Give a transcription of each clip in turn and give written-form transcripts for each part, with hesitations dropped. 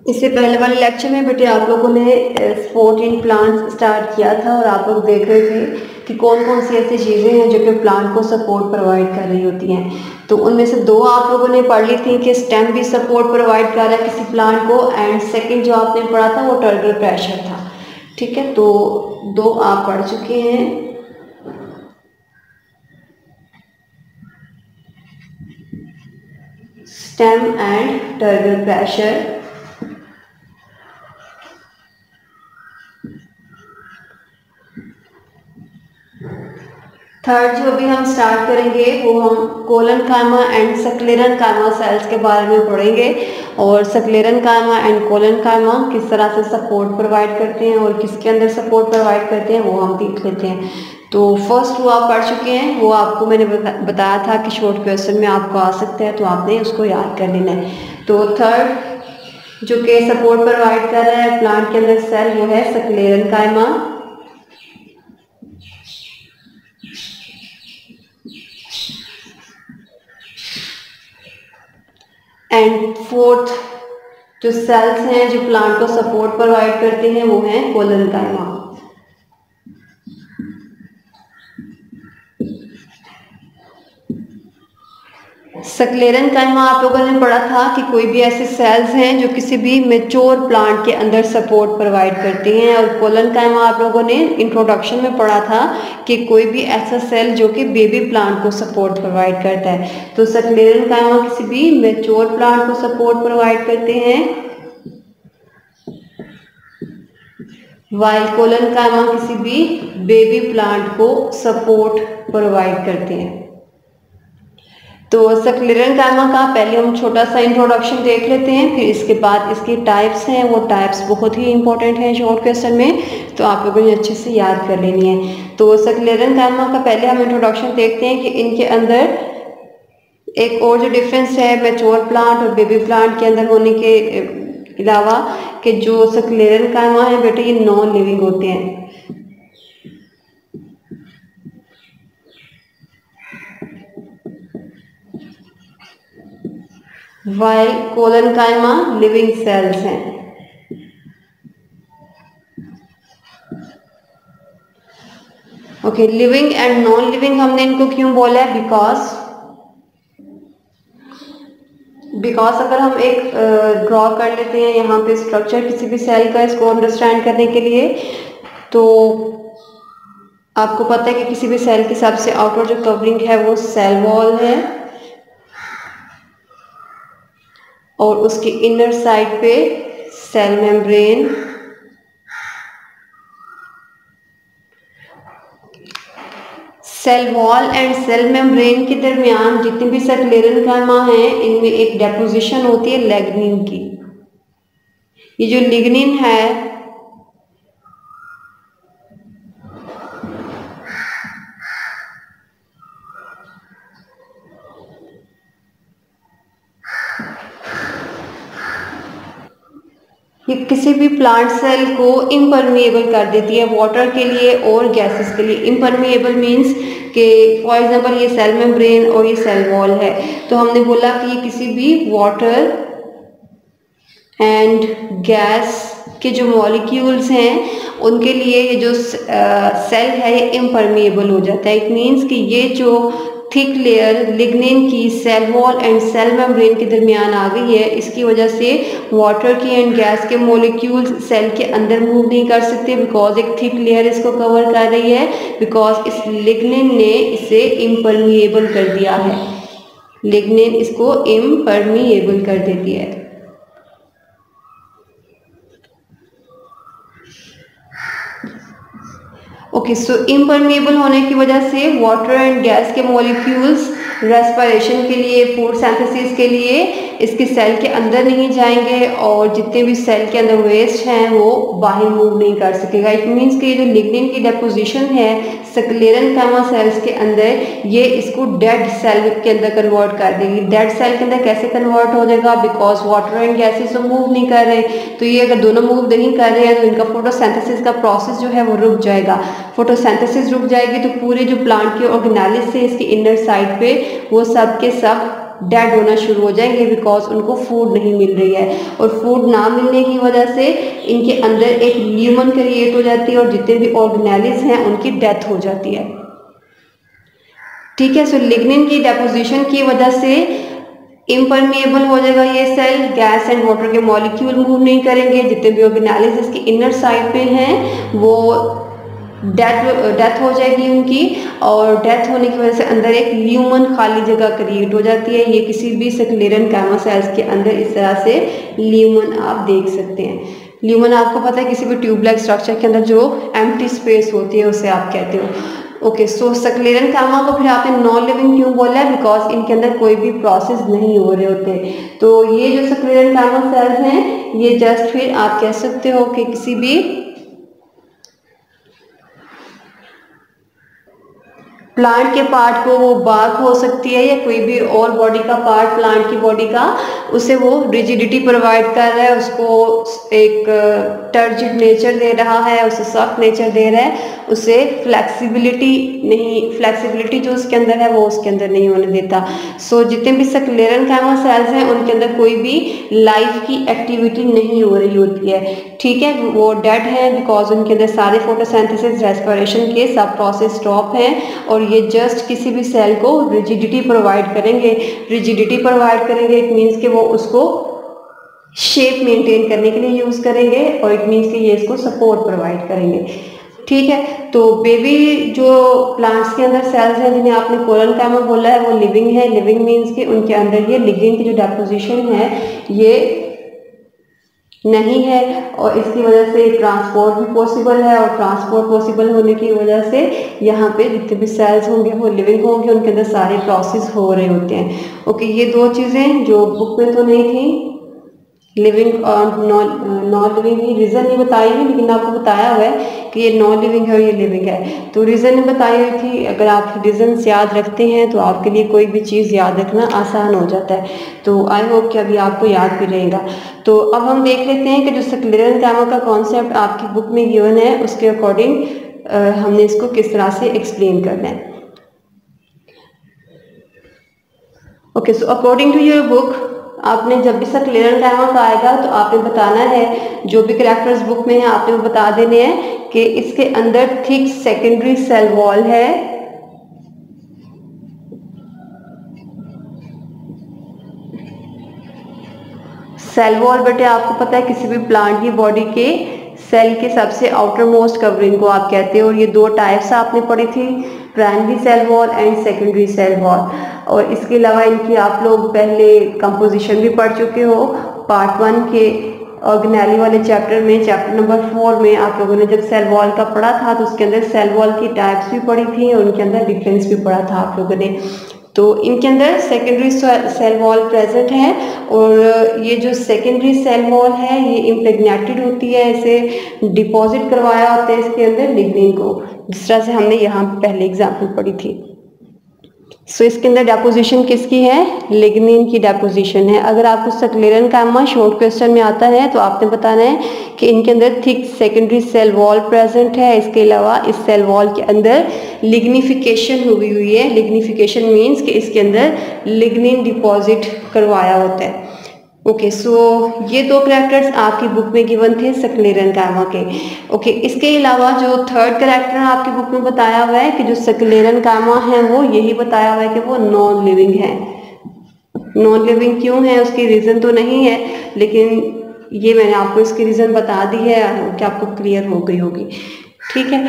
इससे पहले वाले लेक्चर में बेटे आप लोगों ने सपोर्ट इन प्लांट्स स्टार्ट किया था और आप लोग देख रहे थे कि कौन कौन सी ऐसी चीज़ें हैं जो कि प्लांट को सपोर्ट प्रोवाइड कर रही होती हैं। तो उनमें से दो आप लोगों ने पढ़ ली थी कि स्टेम भी सपोर्ट प्रोवाइड कर रहा है किसी प्लांट को, एंड सेकेंड जो आपने पढ़ा था वो टर्गल प्रेशर था। ठीक है, तो दो आप पढ़ चुके हैं। Stem and turgor pressure. Third जो अभी हम स्टार्ट करेंगे वो हम कोलनकाइमा एंड सक्लेरेनकाइमा सेल्स के बारे में पढ़ेंगे, और सक्लेरेनकाइमा एंड कोलनकाइमा किस तरह से सपोर्ट प्रोवाइड करते हैं और किसके अंदर सपोर्ट प्रोवाइड करते हैं वो हम देख लेते हैं। तो फर्स्ट वो आप पढ़ चुके हैं, वो आपको मैंने बताया था कि शॉर्ट क्वेश्चन में आपको आ सकता है, तो आपने उसको याद कर लेना है। तो थर्ड जो कि सपोर्ट प्रोवाइड कर रहा है प्लांट के अंदर सेल वो है सक्लेरेनकाइमा, एंड फोर्थ जो सेल्स हैं जो प्लांट को सपोर्ट प्रोवाइड करते हैं वो हैं कोलनकाइमा। सक्लेरेनकाइमा आप लोगों ने पढ़ा था कि कोई भी ऐसे सेल्स हैं जो किसी भी मेच्योर प्लांट के अंदर सपोर्ट प्रोवाइड करते हैं, और कोलनकाइमा आप लोगों ने इंट्रोडक्शन में पढ़ा था कि कोई भी ऐसा सेल जो कि बेबी प्लांट को सपोर्ट प्रोवाइड करता है। तो सक्लेरेनकाइमा किसी भी मेच्योर प्लांट को सपोर्ट प्रोवाइड करते हैं, वाइल कोलनकाइमा किसी भी बेबी प्लांट को सपोर्ट प्रोवाइड करते हैं। तो सक्लेरेनकाइमा का पहले हम छोटा सा इंट्रोडक्शन देख लेते हैं, फिर इसके बाद इसकी टाइप्स हैं, वो टाइप्स बहुत ही इंपॉर्टेंट हैं शॉर्ट क्वेश्चन में, तो आप लोगों ने अच्छे से याद कर लेनी है। तो सक्लेरेनकाइमा का पहले हम इंट्रोडक्शन देखते हैं कि इनके अंदर एक और जो डिफरेंस है मैच्योर प्लांट और बेबी प्लांट के अंदर होने के अलावा, कि जो सक्लेरेनकाइमा है बेटे ये नॉन लिविंग होते हैं, वाइल कोलनकाइमा लिविंग सेल्स हैं। Okay, living and non living हमने इनको क्यों बोला है? बिकॉज अगर हम एक ड्रॉ कर लेते हैं यहाँ पे स्ट्रक्चर किसी भी सेल का, इसको अंडरस्टैंड करने के लिए, तो आपको पता है कि किसी भी सेल की सबसे आउटर जो कवरिंग है वो सेल वॉल है, और उसकी इनर साइड पे cell membrane, cell wall and cell membrane के दरमियान जितनी भी सक्लेरेनकाइमा हैं इनमें एक डेपोजिशन होती है लिग्निन की। ये जो लिग्निन है ये किसी भी प्लांट सेल को इम्परमिएबल कर देती है वाटर के लिए और गैसेस के लिए। इम्परमिएबल मीन्स कि फॉर एग्जांपल ये सेल मेम्ब्रेन और ये सेल वॉल है, तो हमने बोला कि ये किसी भी वाटर एंड गैस के जो मॉलिक्यूल्स हैं उनके लिए ये जो सेल है ये इम्परमिएबल हो जाता है। इट मीन्स कि ये जो थिक लेयर लिग्निन की cell wall and cell membrane के दरमियान आ गई है, इसकी वजह से वाटर की एंड गैस के मॉलिक्यूल्स सेल के अंदर मूव नहीं कर सकते, बिकॉज एक थिक लेयर इसको कवर कर रही है, बिकॉज इस लिग्निन ने इसे इम्परमिएबल कर दिया है। लिग्निन इसको इम्परमिएबल कर देती है। ओके, सो इम्परमिएबल होने की वजह से वाटर एंड गैस के मॉलिक्यूल्स रेस्पिरेशन के लिए, फूड सिंथेसिस के लिए इसके सेल के अंदर नहीं जाएंगे, और जितने भी सेल के अंदर वेस्ट हैं वो बाहर मूव नहीं कर सकेगा। इट मीन्स कि ये जो लिग्निन की डेपोजिशन है सक्लेरेनकाइमा सेल्स के अंदर, ये इसको डेड सेल के अंदर कन्वर्ट कर देगी। डेड सेल के अंदर कैसे कन्वर्ट हो जाएगा? बिकॉज वाटर एंड गैसेस तो मूव नहीं कर रहे, तो ये अगर दोनों मूव नहीं कर रहे हैं तो इनका फोटोसिंथेसिस का प्रोसेस जो है वो रुक जाएगा। फोटोसिंथेसिस रुक जाएगी तो पूरे जो प्लांट के ऑर्गेनेलिस है इसकी इनर साइड पे वो सब के सब डेड होना शुरू हो जाएंगे बिकॉज उनको फूड नहीं मिल रही है, और फूड ना मिलने की वजह से इनके अंदर एक ल्यूमन क्रिएट हो जाती है और जितने भी ऑर्गेनेल्स हैं उनकी डेथ हो जाती है। ठीक है, सो लिग्निन की डेपोजिशन की वजह से इम्परमिएबल हो जाएगा ये सेल, गैस एंड वाटर के मॉलिक्यूल मूव नहीं करेंगे, जितने भी ऑर्गेनेल्स इसके इनर साइड पे हैं वो डेथ हो जाएगी उनकी, और डेथ होने की वजह से अंदर एक ल्यूमन खाली जगह क्रिएट हो जाती है। ये किसी भी सेक्लेरेन्काइमा सेल्स के अंदर इस तरह से ल्यूमन आप देख सकते हैं। ल्यूमन आपको पता है किसी भी ट्यूब लाइक स्ट्रक्चर के अंदर जो एम्प्टी स्पेस होती है उसे आप कहते हो। ओके, सो सेक्लेरेन्काइमा को फिर आपने नॉन लिविंग क्यों बोला है? बिकॉज इनके अंदर कोई भी प्रोसेस नहीं हो रहे होते। तो ये जो सेक्लेरेन्काइमा सेल्स हैं ये जस्ट फिर आप कह सकते हो कि किसी भी प्लांट के पार्ट को, वो बार्क हो सकती है या कोई भी और बॉडी का पार्ट प्लांट की बॉडी का, उसे वो रिजिडिटी प्रोवाइड कर रहा है, उसको एक टर्जिड नेचर दे रहा है, उसे सॉफ्ट नेचर दे रहा है, उसे फ्लेक्सिबिलिटी जो उसके अंदर है वो उसके अंदर नहीं होने देता। सो जितने भी सेक्लेरेन्काइमा सेल्स हैं उनके अंदर कोई भी लाइफ की एक्टिविटी नहीं हो रही होती है। ठीक है, वो डेड है बिकॉज उनके अंदर सारे फोटोसिंथेसिस रेस्पिरेशन के सब प्रोसेस स्टॉप हैं, और ये जस्ट किसी भी सेल को रिजिडिटी प्रोवाइड करेंगे। रिजिडिटी प्रोवाइड करेंगे इट मीन्स कि वो उसको शेप मेंटेन करने के लिए यूज करेंगे, और इट मीन्स कि ये इसको सपोर्ट प्रोवाइड करेंगे। ठीक है, तो बेबी जो प्लांट्स के अंदर सेल्स हैं जिन्हें आपने कोलोनकाइमा बोला है वो लिविंग है। लिविंग मीन्स कि उनके अंदर ये लिग्निन की जो डेपोजिशन है ये नहीं है, और इसकी वजह से ट्रांसपोर्ट भी पॉसिबल है, और ट्रांसपोर्ट पॉसिबल होने की वजह से यहाँ पे जितने भी सेल्स होंगे वो लिविंग होंगे, उनके अंदर सारे प्रोसेस हो रहे होते हैं। ओके, ये दो चीज़ें जो बुक में तो नहीं थी, लिविंग और नॉन लिविंग की रीज़न नहीं बताई है, लेकिन आपको बताया हुआ है कि ये नॉन लिविंग है और ये लिविंग है। तो रीज़न नहीं बताई हुई थी, अगर आप रीज़न्स याद रखते हैं तो आपके लिए कोई भी चीज़ याद रखना आसान हो जाता है। तो आई होप कि अभी आपको याद भी रहेगा। तो अब हम देख लेते हैं कि जो सेक्लेरेन्काइमा का कॉन्सेप्ट आपकी बुक में गिवन है उसके अकॉर्डिंग हमने इसको किस तरह से एक्सप्लेन करना है। Okay, so according to your book आपने जब भी सेक्लेरेन्काइमा का आएगा तो आपने बताना है, जो भी कैरेक्टर्स बुक में है आपने वो बता देने हैं कि इसके अंदर थिक सेकेंडरी सेल वॉल है, सेल वॉल बेटे आपको पता है किसी भी प्लांट की बॉडी के सेल के सबसे आउटर मोस्ट कवरिंग को आप कहते हो। और ये दो टाइप्स आपने पढ़ी थी, primary cell wall and secondary cell wall. और इसके अलावा इनकी आप लोग पहले कंपोजिशन भी पढ़ चुके हो। पार्ट 1 के ऑर्गेनेली वाले चैप्टर में, चैप्टर नंबर 4 में आप लोगों ने जब सेल वॉल का पढ़ा था तो उसके अंदर सेल वॉल की टाइप्स भी पढ़ी थी और उनके अंदर डिफरेंस भी पढ़ा था आप लोगों ने। तो इनके अंदर सेकेंडरी सेल वॉल प्रेजेंट है, और ये जो सेकेंडरी सेल वॉल है ये इम्प्रेग्नेटेड होती है, इसे डिपॉजिट करवाया होता है इसके अंदर लिग्निन को, जिस तरह से हमने यहाँ पहले एग्जाम्पल पढ़ी थी। सो इसके अंदर डेपोजिशन किसकी है? लिग्निन की डेपोजिशन है। अगर आपको सेक्लेरेन्काइमा शॉर्ट क्वेश्चन में आता है तो आपने बताना है कि इनके अंदर thick secondary cell wall present है। इसके अलावा इस सेल वॉल के अंदर लिग्निफिकेशन हुई है। लिग्निफिकेशन मीन्स कि इसके अंदर लिग्निन डिपॉजिट करवाया होता है। ओके, सो ये दो कैरेक्टर्स आपकी बुक में गिवन थे सेक्लेरेन्काइमा के। ओके, इसके अलावा जो थर्ड कैरेक्टर आपकी बुक में बताया हुआ है कि जो सेक्लेरेन्काइमा है वो यही बताया हुआ है कि वो नॉन लिविंग है। नॉन लिविंग क्यों है उसकी रीज़न तो नहीं है, लेकिन ये मैंने आपको इसकी रीज़न बता दी है कि आपको क्लियर हो गई होगी। ठीक है,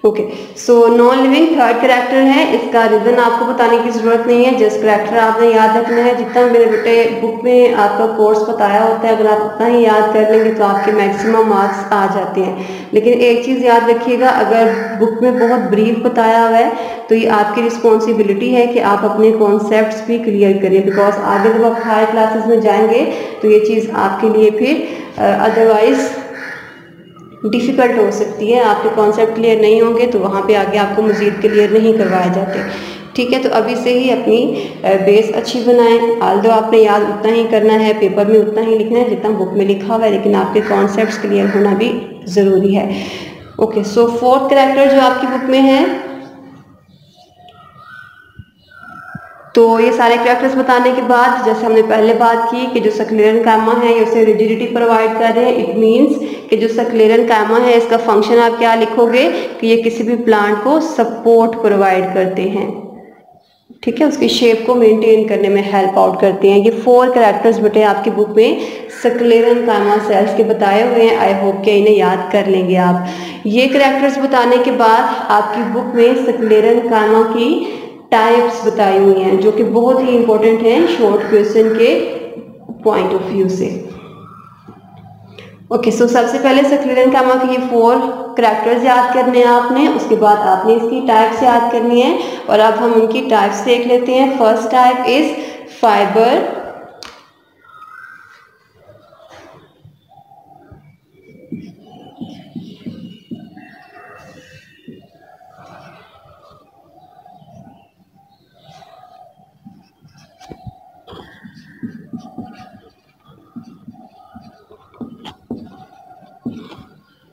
okay, so non living third character है। इसका रीज़न आपको बताने की ज़रूरत नहीं है, जस्ट कैरेक्टर आपने याद रखना है। जितना मेरे बेटे बुक में आपका कोर्स बताया होता है अगर आप उतना ही याद कर लेंगे तो आपके मैक्सिमम मार्क्स आ जाते हैं। लेकिन एक चीज़ याद रखिएगा, अगर बुक में बहुत ब्रीफ बताया हुआ है तो ये आपकी रिस्पॉन्सिबिलिटी है कि आप अपने कॉन्सेप्ट्स भी क्लियर करें, बिकॉज आगे जब आप हायर क्लासेस में जाएंगे तो ये चीज़ आपके लिए फिर अदरवाइज डिफ़िकल्ट हो सकती है। आपके कॉन्सेप्ट क्लियर नहीं होंगे तो वहाँ पे आगे आपको मज़ीद क्लियर नहीं करवाए जाते। ठीक है, तो अभी से ही अपनी बेस अच्छी बनाएं। आल्दो आपने याद उतना ही करना है, पेपर में उतना ही लिखना है जितना बुक में लिखा हुआ है, लेकिन आपके कॉन्सेप्ट्स क्लियर होना भी ज़रूरी है। ओके, सो फोर्थ कैरेक्टर जो आपकी बुक में है तो ये सारे कैरेक्टर्स बताने के बाद जैसे हमने पहले बात की कि जो सक्लेरन कायमा है ये उसे रिजिडिटी प्रोवाइड कर रहे हैं। इट मीन्स कि जो सक्लेरन कायमा है इसका फंक्शन आप क्या लिखोगे कि ये किसी भी प्लांट को सपोर्ट प्रोवाइड करते हैं, ठीक है, उसकी शेप को मेंटेन करने में हेल्प आउट करते हैं। ये 4 कैरेक्टर्स बेटे आपकी बुक में सक्लेरन कायमा सेल्स के बताए हुए हैं। आई होप कि इन्हें याद कर लेंगे आप। ये कैरेक्टर्स बताने के बाद आपकी बुक में सक्लेरन कायमा की टाइप्स बताई हुई हैं जो कि बहुत ही इंपॉर्टेंट हैं शॉर्ट क्वेश्चन के पॉइंट ऑफ व्यू से। ओके, सो सबसे पहले सक्लेरन कायमा के ये 4 कैरेक्टर्स याद करने हैं आपने, उसके बाद आपने इसकी टाइप्स याद करनी है और अब हम उनकी टाइप्स देख लेते हैं। फर्स्ट टाइप इज फाइबर,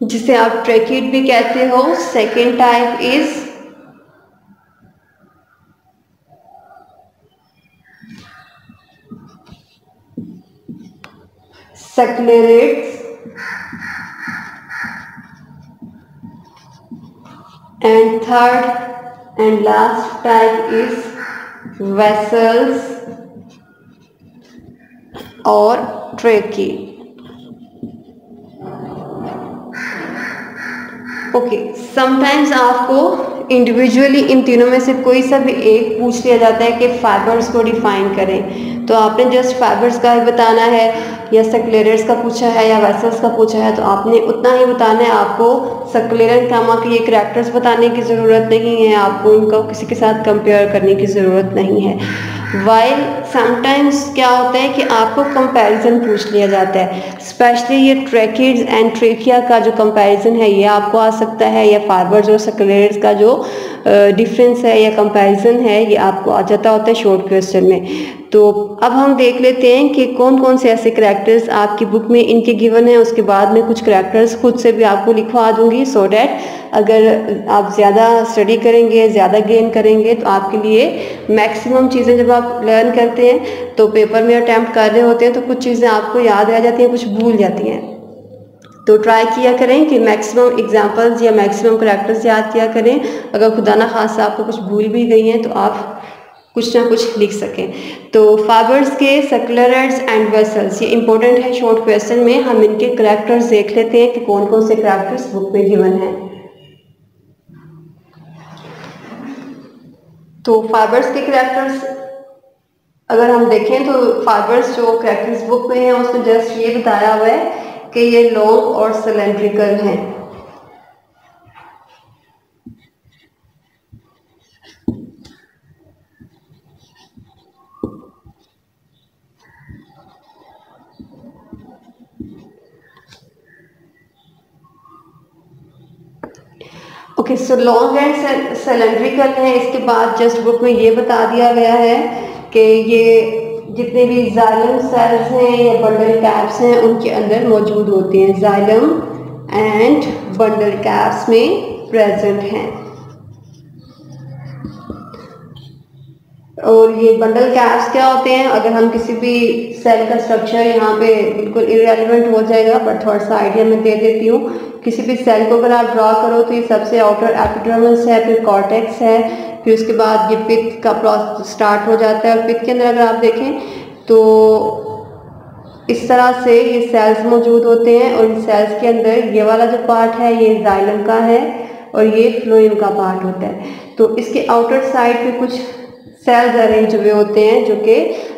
जिसे आप ट्रैकिड भी कहते हो। Second type is sclereids and third and last type is vessels और ट्रेकी। ओके, समटाइम्स आपको इंडिविजुअली इन तीनों में से कोई सा भी एक पूछ लिया जाता है कि फाइबर्स को डिफाइन करें, तो आपने जस्ट फाइबर्स का ही बताना है, या सक्लेरेट्स का पूछा है या वेसल्स का पूछा है तो आपने उतना ही बताना है। आपको सक्लेरन कायमा के ये कैरेक्टर्स बताने की ज़रूरत नहीं है, आपको इनको किसी के साथ कंपेयर करने की ज़रूरत नहीं है। वाइल समटाइम्स क्या होता है कि आपको कंपैरिजन पूछ लिया जाता है, स्पेशली ये ट्रैकिड्स एंड ट्रेकिया का जो कंपैरिजन है ये आपको आ सकता है, या फाइबर्स और सक्लेरेट्स का जो डिफरेंस है या कंपैरिजन है ये आपको आ जाता होता है शॉर्ट क्वेश्चन में। तो अब हम देख लेते हैं कि कौन कौन से ऐसे कैरेक्टर्स आपकी बुक में इनके गिवन हैं। उसके बाद मैं कुछ कैरेक्टर्स खुद से भी आपको लिखवा दूंगी सो डैट अगर आप ज़्यादा स्टडी करेंगे, ज़्यादा गेन करेंगे तो आपके लिए मैक्सिमम चीज़ें जब आप लर्न करते हैं तो पेपर में अटैम्प्ट कर रहे होते हैं तो कुछ चीज़ें आपको याद रह जाती हैं, कुछ भूल जाती हैं। तो ट्राई किया करें कि मैक्सिमम एग्जांपल्स या मैक्सिमम कैरेक्टर्स याद किया करें। अगर खुदा ना खासा आपको कुछ भूल भी गई हैं तो आप कुछ ना कुछ लिख सकें। तो फाइबर्स के सक्लेरेट्स एंड वेसल्स ये इंपॉर्टेंट है शॉर्ट क्वेश्चन में। हम इनके कैरेक्टर्स देख लेते हैं कि कौन कौन से कैरेक्टर्स बुक में गिवन हैं। तो फाइबर्स के कैरेक्टर्स अगर हम देखें तो फाइबर्स जो कैरेक्टर्स बुक में हैं उसमें जस्ट ये बताया हुआ है कि ये लॉन्ग और सिलेंड्रिकल हैं। Okay, so long and cylindrical है। इसके बाद जस्ट बुक में ये बता दिया गया है कि ये जितने भी जाइलम सेल्स हैं या बंडल कैप्स हैं उनके अंदर मौजूद होते हैं, जाइलम एंड बंडल कैप्स में प्रेजेंट हैं। और ये बंडल कैप्स क्या होते हैं, अगर हम किसी भी सेल का स्ट्रक्चर यहाँ पे बिल्कुल इररेलेवेंट हो जाएगा बट थोड़ा सा आइडिया मैं दे देती हूँ। किसी भी सेल को अगर आप ड्रॉ करो तो ये सबसे आउटर एपिडर्मिस है, फिर कॉर्टेक्स है, फिर उसके बाद ये पित्त का प्रोसेस स्टार्ट हो जाता है। और पित्त के अंदर अगर आप देखें तो इस तरह से ये सेल्स मौजूद होते हैं और इन सेल्स के अंदर ये वाला जो पार्ट है ये जाइलम का है और ये फ्लोएम का पार्ट होता है। तो इसके आउटर साइड पे कुछ सेल्स अरेंज हुए होते हैं जो कि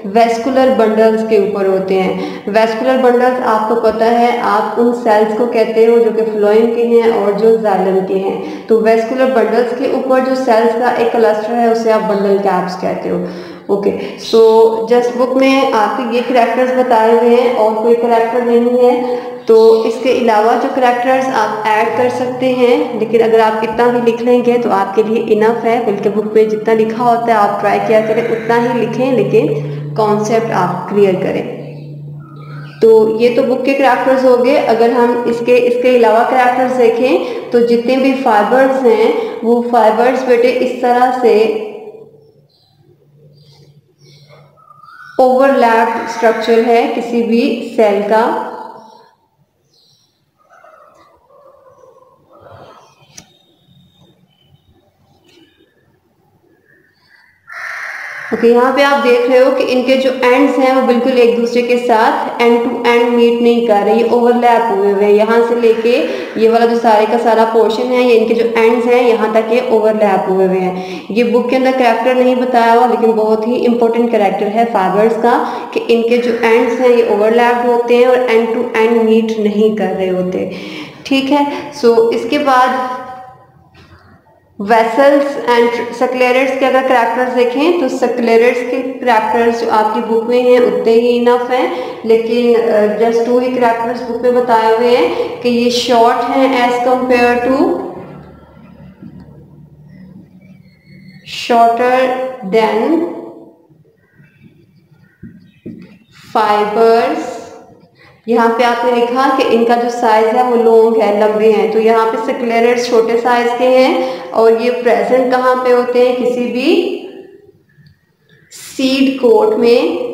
वेस्कुलर बंडल्स के ऊपर होते हैं। वेस्कुलर बंडल्स आपको पता है, आप उन सेल्स को कहते हो जो कि फ्लोएम के हैं और जो जाइलम के हैं। तो वेस्कुलर बंडल्स के ऊपर जो सेल्स का एक क्लस्टर है उसे आप बंडल कैप्स कहते हो। ओके, सो जस्ट बुक में आपके ये कैरेक्टर्स बताए हुए हैं और कोई कैरेक्टर नहीं है। तो इसके अलावा जो कैरेक्टर्स आप ऐड कर सकते हैं, लेकिन अगर आप इतना भी लिख लेंगे तो आपके लिए इनफ है। बल्कि बुक पे जितना लिखा होता है आप ट्राई किया करें उतना ही लिखें, लेकिन कॉन्सेप्ट आप क्लियर करें। तो ये तो बुक के कैरेक्टर्स हो गए। अगर हम इसके अलावा कैरेक्टर्स देखें तो जितने भी फाइबर्स हैं वो फाइबर्स बेटे इस तरह से ओवरलैप्ड स्ट्रक्चर है किसी भी सेल का। ओके, यहाँ पे आप देख रहे हो कि इनके जो एंड्स हैं वो बिल्कुल एक दूसरे के साथ एंड टू एंड मीट नहीं कर रहे, ये ओवरलैप हुए हुए हैं। यहाँ से लेके ये वाला जो सारे का सारा पोर्शन है, ये इनके जो एंड्स हैं यहाँ तक ये ओवरलैप हुए हुए हैं। ये बुक के अंदर कैरेक्टर नहीं बताया हुआ, लेकिन बहुत ही इंपॉर्टेंट कैरेक्टर है फाइबर्स का कि इनके जो एंड्स हैं ये ओवरलैप्ड होते हैं और एंड टू एंड मीट नहीं कर रहे होते। ठीक है, सो इसके बाद वेसल्स एंड सक्लेरेट्स के अगर करैक्टर्स देखें तो सक्लेरेट्स के करैक्टर्स जो आपकी बुक में हैं उतने ही इनफ हैं, लेकिन जस्ट 2 ही करैक्टर्स बुक में बताए हुए हैं कि ये शॉर्ट हैं as compare to shorter than fibres. यहाँ पे आपने लिखा कि इनका जो साइज है वो लॉन्ग है, लंबे हैं, तो यहाँ पे सक्लेरेट्स छोटे साइज के हैं और ये प्रेजेंट कहाँ पे होते हैं, किसी भी सीड कोट में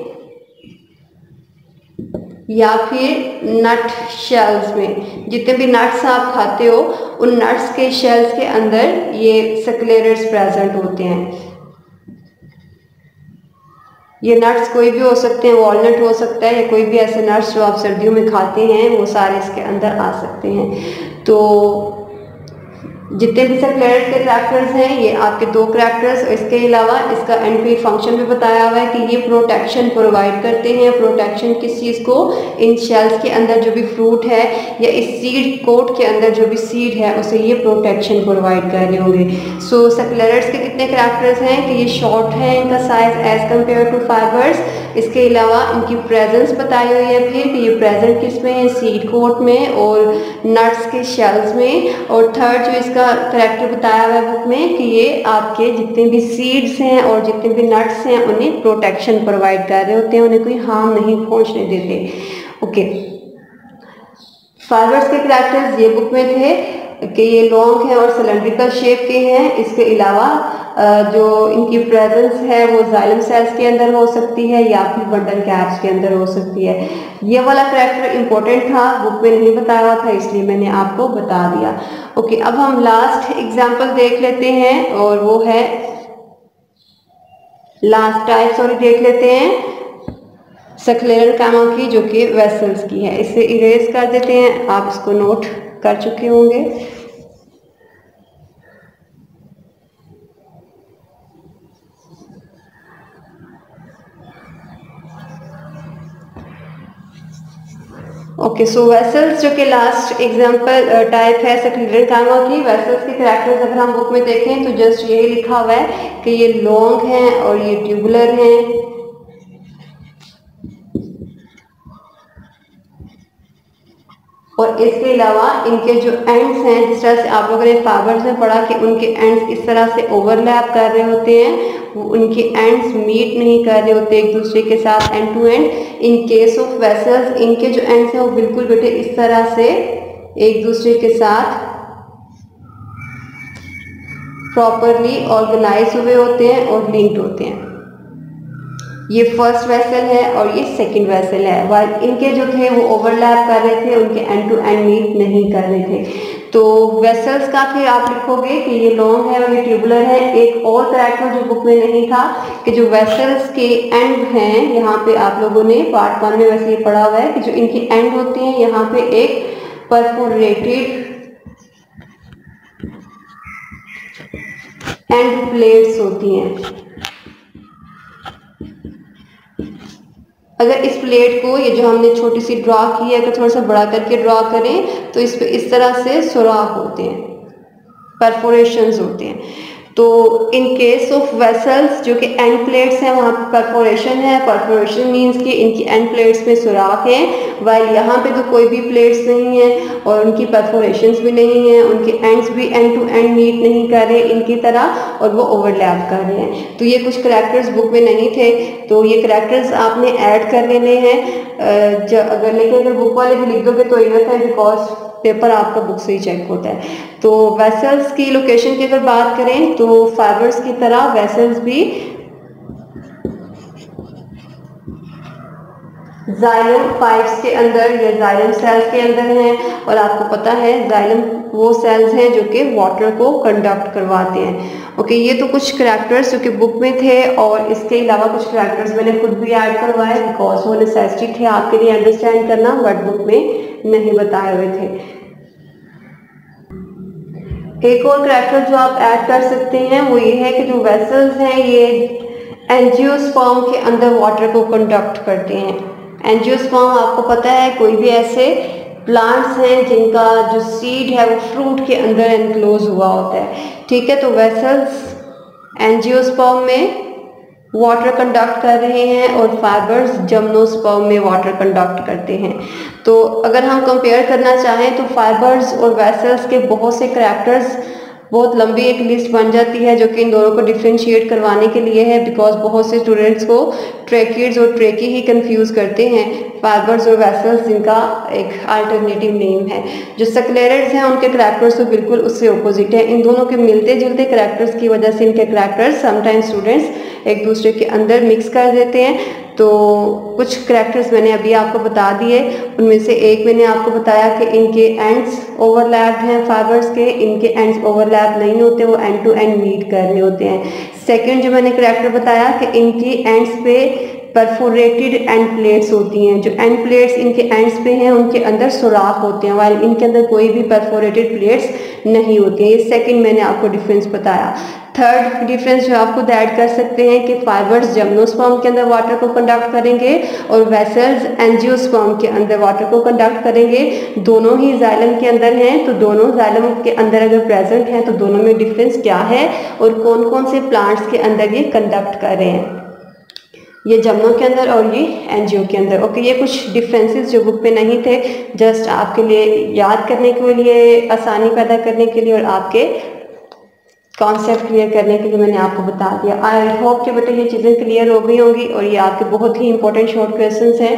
या फिर नट शेल्स में। जितने भी नट्स आप खाते हो उन नट्स के शेल्स के अंदर ये सक्लेरेट्स प्रेजेंट होते हैं। ये नट्स कोई भी हो सकते हैं, वॉलनट हो सकता है या कोई भी ऐसे नट्स जो आप सर्दियों में खाते हैं वो सारे इसके अंदर आ सकते हैं। तो जितने भी सक्लेरेट के करैक्टर्स हैं ये आपके 2 करैक्टर्स, इसके अलावा इसका एंट्री फंक्शन भी बताया हुआ है कि ये प्रोटेक्शन प्रोवाइड करते हैं। प्रोटेक्शन किस चीज़ को, इन शेल्स के अंदर जो भी फ्रूट है या इस सीड कोट के अंदर जो भी सीड है उसे ये प्रोटेक्शन प्रोवाइड कर रहे होंगे। सो सक्लेरेट्स के कितने करैक्टर्स हैं कि ये शॉर्ट है इनका size as compare to fibres. इसके अलावा इनकी प्रेजेंस बताई हुई है फिर कि ये प्रेजेंट किस में है, सीड कोट में और नट्स के शेल्स में। और थर्ड जो इसका करैक्टर बताया हुआ है बुक में कि ये आपके जितने भी सीड्स हैं और जितने भी नट्स हैं उन्हें प्रोटेक्शन प्रोवाइड कर रहे होते हैं, उन्हें कोई हार्म नहीं पहुंचने देते। ओके, फाइबर्स के करैक्टर्स ये बुक में थे कि ये लॉन्ग है और सिलेंड्रिकल शेप के हैं। इसके अलावा जो इनकी प्रेजेंस है वो जाइलम सेल्स के अंदर हो सकती है या फिर बंडल कैप्स के अंदर हो सकती है। ये वाला करैक्टर इंपॉर्टेंट था, बुक में नहीं बताया हुआ था इसलिए मैंने आपको बता दिया। ओके, अब हम लास्ट एग्जांपल देख लेते हैं और वो है लास्ट टाइप देख लेते हैं सक्लेरल कामा की जो कि वेसल्स की है। इसे इरेज कर देते हैं, आप इसको नोट कर चुके होंगे। ओके, सो वेसल्स जो कि लास्ट एग्जांपल टाइप है सक्लेरल कामा की। वेसल्स के करैक्टर्स अगर हम बुक में देखें तो जस्ट यही लिखा हुआ है कि ये लॉन्ग हैं और ये ट्यूबुलर हैं और इसके अलावा इनके जो एंड्स हैं, जिस तरह से आप लोगों ने फाइबर्स में पढ़ा कि उनके एंड्स इस तरह से ओवरलैप कर रहे होते हैं, वो उनके एंड्स मीट नहीं कर रहे होते एक दूसरे के साथ end to end. In case of vessels इनके जो एंड्स हैं वो बिल्कुल बेटे इस तरह से एक दूसरे के साथ प्रॉपरली ऑर्गेनाइज हुए होते हैं और लिंक्ड होते हैं। ये फर्स्ट वेसल है और ये सेकंड वेसल है। वाइल इनके जो थे वो ओवरलैप कर रहे थे, उनके एंड टू एंड मीट नहीं कर रहे थे। तो वेसल्स का फिर आप लिखोगे कि ये लॉन्ग है और ये ट्यूबुलर है। एक और करैक्टर जो बुक में नहीं था कि जो वेसल्स के एंड हैं, यहाँ पे आप लोगों ने पार्ट 1 में वैसे ये पढ़ा हुआ है कि जो इनके एंड होते हैं यहाँ पे एक परफोरेटेड एंड प्लेट्स होती हैं। अगर इस प्लेट को ये जो हमने छोटी सी ड्रॉ की है अगर थोड़ा सा बड़ा करके ड्रॉ करें तो इस पे इस तरह से सुराख होते हैं, परफोरेशंस होते हैं। तो इन केस ऑफ वेसल्स जो कि एंड प्लेट्स हैं वहाँ पे परफोरेशन है। परफोरेशन मीन्स कि इनकी एंड प्लेट्स में सुराख है, वाइल यहाँ पे तो कोई भी प्लेट्स नहीं है और उनकी परफोरेशंस भी नहीं है, उनके एंड्स भी एंड टू एंड मीट नहीं कर रहे इनकी तरह और वो ओवरलैप कर रहे हैं। तो ये कुछ करैक्टर्स बुक में नहीं थे, तो ये करैक्टर्स आपने ऐड कर लेने हैं। लेकिन अगर बुक वाले भी लिख दोगे तो इनफ है, बिकॉज पेपर आपका बुक से ही चेक होता है। तो वेसल्स की लोकेशन की अगर बात करें तो फाइबर्स की तरह वेसल्स भी जाइलम पाइप्स के अंदर या जाइलम सेल्स के अंदर हैं, और आपको पता है जाइलम वो सेल्स हैं जो कि वाटर को कंडक्ट करवाते हैं। ओके, ये तो कुछ करैक्टर्स जो कि बुक में थे, और इसके अलावा कुछ करैक्टर्स मैंने खुद भी ऐड करवाए बिकॉज वो नेसेसिटी थे आपके लिए अंडरस्टैंड करना, बट बुक में नहीं बताए हुए थे। एक और करैक्टर जो आप ऐड कर सकते हैं वो ये है कि जो वेसल्स हैं ये एंजियोस्पर्म के अंदर वाटर को कंडक्ट करते हैं। एंजियोस्पर्म आपको पता है कोई भी ऐसे प्लांट्स हैं जिनका जो सीड है वो फ्रूट के अंदर एनक्लोज हुआ होता है, ठीक है। तो वेसल्स एंजियोस्पर्म में वाटर कंडक्ट कर रहे हैं और फाइबर्स जिम्नोस्पर्म में वाटर कंडक्ट करते हैं। तो अगर हम कंपेयर करना चाहें तो फाइबर्स और वेसल्स के बहुत से करैक्टर्स, बहुत लंबी एक लिस्ट बन जाती है जो कि इन दोनों को डिफ्रेंशिएट करवाने के लिए है, बिकॉज बहुत से स्टूडेंट्स को ट्रेकिड्स और ट्रेकी ही कंफ्यूज करते हैं, फाइबर्स और वेसल्स जिनका एक अल्टरनेटिव नेम है। जो सक्लेरिड्स हैं उनके करैक्टर्स तो बिल्कुल उससे अपोजिट है। इन दोनों के मिलते जुलते करैक्टर्स की वजह से इनके करैक्टर्स समटाइम्स स्टूडेंट्स एक दूसरे के अंदर मिक्स कर देते हैं। तो कुछ करैक्टर्स मैंने अभी आपको बता दिए, उनमें से एक मैंने आपको बताया कि इनके एंड्स ओवरलैप्ड हैं फाइबर्स के, इनके एंड्स ओवरलैप नहीं होते, वो एंड टू एंड मीट कर रहे होते हैं। सेकंड जो मैंने करैक्टर बताया कि इनकी एंड्स पे परफोरेटेड एंड प्लेट्स होती हैं। जो एंड प्लेट्स इनके एंड्स पे हैं उनके अंदर सुराख होते हैं, वाइल इनके अंदर कोई भी परफोरेटेड प्लेट्स नहीं होती हैं। ये सेकंड मैंने आपको डिफरेंस बताया। थर्ड डिफरेंस जो आप खुद ऐड कर सकते हैं कि फाइबर्स जिम्नोस्पर्म के अंदर वाटर को कंडक्ट करेंगे और वेसल्स एंजियोस्पर्म के अंदर वाटर को कंडक्ट करेंगे। दोनों ही जाइलम के अंदर हैं, तो दोनों जाइलम के अंदर अगर प्रेजेंट हैं तो दोनों में डिफरेंस क्या है और कौन कौन से प्लांट्स के अंदर ये कंडक्ट कर रहे हैं, ये जम्नो के अंदर और ये एंजियो के अंदर। ओके, ये कुछ डिफरेंसेस जो बुक में नहीं थे, जस्ट आपके लिए याद करने के लिए, आसानी पैदा करने के लिए और आपके कॉन्सेप्ट क्लियर करने के लिए मैंने आपको बता दिया। आई होप कि बेटा ये चीज़ें क्लियर हो गई होंगी, और ये आपके बहुत ही इंपॉर्टेंट शॉर्ट क्वेश्चंस हैं,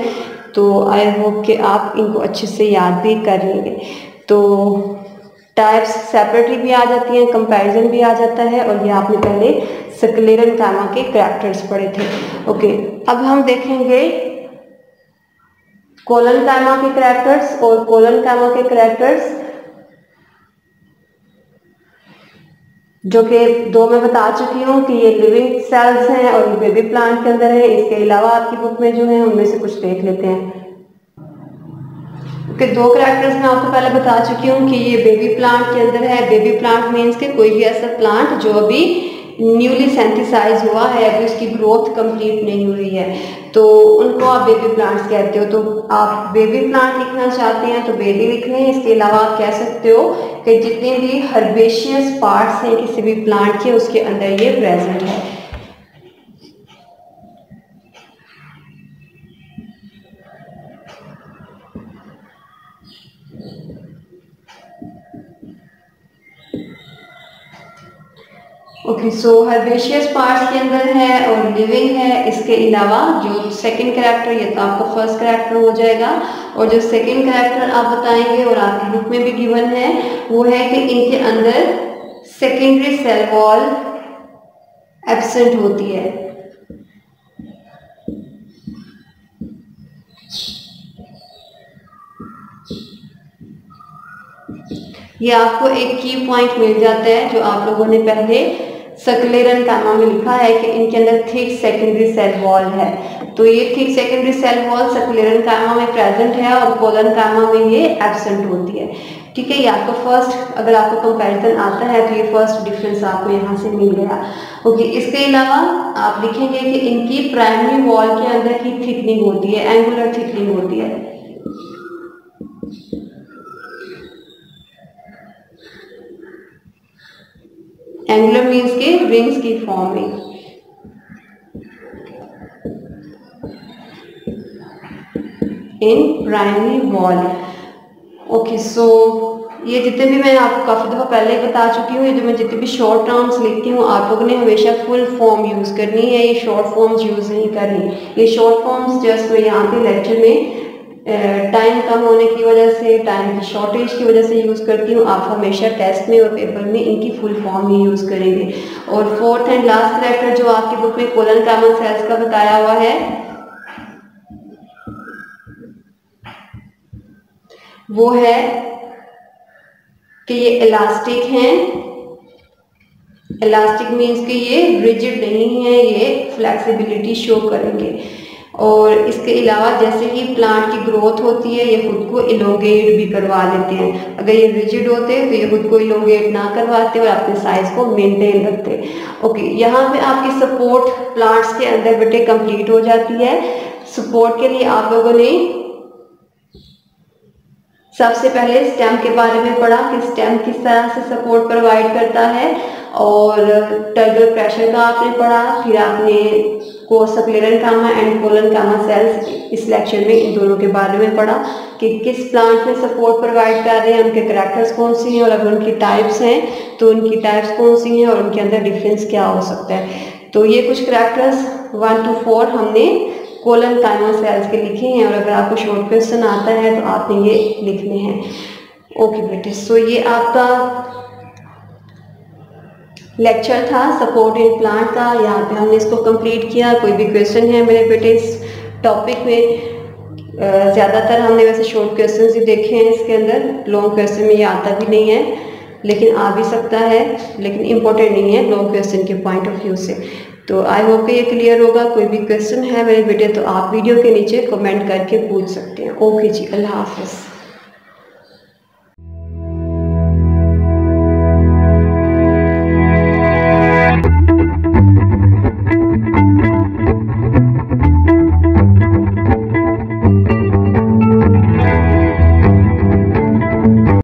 तो आई होप कि आप इनको अच्छे से याद भी कर लेंगे। तो टाइप्स सेपरेटली भी आ जाती हैं, कंपैरिजन भी आ जाता है, और ये आपने पहले सक्लेरन कामा के करैक्टर्स पढ़े थे। ओके, अब हम देखेंगे कोलन कामा के करैक्टर्स, और कोलन कामा के करैक्टर्स जो कि दो मैं बता चुकी हूँ कि ये लिविंग सेल्स हैं और ये बेबी प्लांट के अंदर है। इसके अलावा आपकी बुक में जो है उनमें से कुछ देख लेते हैं। ओके, दो करैक्टर्स मैं आपको पहले बता चुकी हूँ कि ये बेबी प्लांट के अंदर है। बेबी प्लांट मीन्स के कोई भी ऐसा प्लांट जो अभी न्यूली सेंथिसाइज हुआ है, अभी उसकी ग्रोथ कंप्लीट नहीं हुई है, तो उनको आप बेबी प्लांट्स कहते हो। तो आप बेबी प्लांट लिखना चाहते हैं तो बेबी लिख लें। इसके अलावा आप कह सकते हो कि जितने भी हर्बेशियस पार्ट्स हैं किसी भी प्लांट के, उसके अंदर ये प्रेजेंट है। ओके, सो हर्बेशियस पार्ट्स के अंदर है और लिविंग है। इसके अलावा जो सेकंड कैरेक्टर, ये तो आपका फर्स्ट कैरेक्टर हो जाएगा, और जो सेकंड कैरेक्टर आप बताएंगे और आपकी बुक में भी गिवन है वो है कि इनके अंदर सेकेंडरी सेल वॉल एब्सेंट होती है। ये आपको एक की पॉइंट मिल जाता है जो आप लोगों ने पहले सक्लेरन कामा में लिखा है कि इनके अंदर थिक सेकेंडरी सेल वॉल है। तो ये थिक सेकेंडरी सेल वॉल सक्लेरन कामा में प्रेजेंट है और कोलन कामा में ये एब्सेंट होती है। ठीक है, ये आपको फर्स्ट, अगर आपको कंपैरिजन आता है तो ये फर्स्ट डिफरेंस आपको यहाँ से मिल गया। ओके, इसके अलावा आप लिखेंगे कि इनकी प्राइमरी वॉल के अंदर की थिकनिंग होती है, एंगुलर थिकनिंग होती है। एंगुलर मीन्स के रिंग्स की फॉर्म में। In primary wall. ओके, सो ये जितने भी मैं आपको काफ़ी दफ़ा पहले ही बता चुकी हूँ, ये जो मैं जितने भी शॉर्ट टर्म्स लिखती हूँ आप लोगों ने हमेशा फुल फॉर्म यूज़ करनी है, ये शॉर्ट फॉर्म्स यूज़ नहीं करनी। ये शॉर्ट फॉर्म्स जस्ट मैं यहाँ पे लेक्चर में टाइम कम होने की वजह से, टाइम की शॉर्टेज की वजह से यूज़ करती हूँ। आप हमेशा टेस्ट में और पेपर में इनकी फुल फॉर्म ही यूज़ करेंगे। और फोर्थ एंड लास्ट कैरेक्टर जो आपकी बुक में कोलन कामा सेल्स का बताया हुआ है, वो है कि ये इलास्टिक हैं। इलास्टिक मीन्स कि ये रिजिड नहीं है, ये फ्लेक्सिबिलिटी शो करेंगे। और इसके अलावा जैसे ही प्लांट की ग्रोथ होती है ये खुद को इलोंगेट भी करवा लेते हैं। अगर ये रिजिड होते हैं तो ये खुद को इलोंगेट ना करवाते और अपने साइज को मेंटेन रखते। ओके, यहाँ पे आपकी सपोर्ट प्लांट्स के अंदर बेटे कंप्लीट हो जाती है। सपोर्ट के लिए आप लोगों ने सबसे पहले स्टेम के बारे में पढ़ा कि स्टेम किस तरह से सपोर्ट प्रोवाइड करता है, और टर्गल प्रेशर का आपने पढ़ा। फिर आपने कोसक्लेरेंकामा एंड कोलनकामा सेल्स इस लेक्चर में इन दोनों के बारे में पढ़ा कि किस प्लांट में सपोर्ट प्रोवाइड कर रहे हैं, उनके करैक्टर्स कौन सी हैं, और अगर उनकी टाइप्स हैं तो उनकी टाइप्स कौन सी हैं और उनके अंदर डिफरेंस क्या हो सकता है। तो ये कुछ करैक्टर्स 1 to 4 हमने कोलनकामा सेल्स के लिखे हैं, और अगर आपको शॉर्ट क्वेश्चन आता है तो आपने ये लिखने हैं। ओके बेटे, सो ये आपका लेक्चर था सपोर्ट इन प्लांट का। यहाँ पे हमने इसको कंप्लीट किया। कोई भी क्वेश्चन है मेरे बेटे इस टॉपिक में? ज़्यादातर हमने वैसे शॉर्ट क्वेश्चन ही देखे हैं इसके अंदर, लॉन्ग क्वेश्चन में ये आता भी नहीं है, लेकिन आ भी सकता है, लेकिन इम्पोर्टेंट नहीं है लॉन्ग क्वेश्चन के पॉइंट ऑफ व्यू से। तो आई होप कि ये क्लियर होगा। कोई भी क्वेश्चन है मेरे बेटे तो आप वीडियो के नीचे कमेंट करके पूछ सकते हैं। ओके जी, अल्लाह हाफिज़।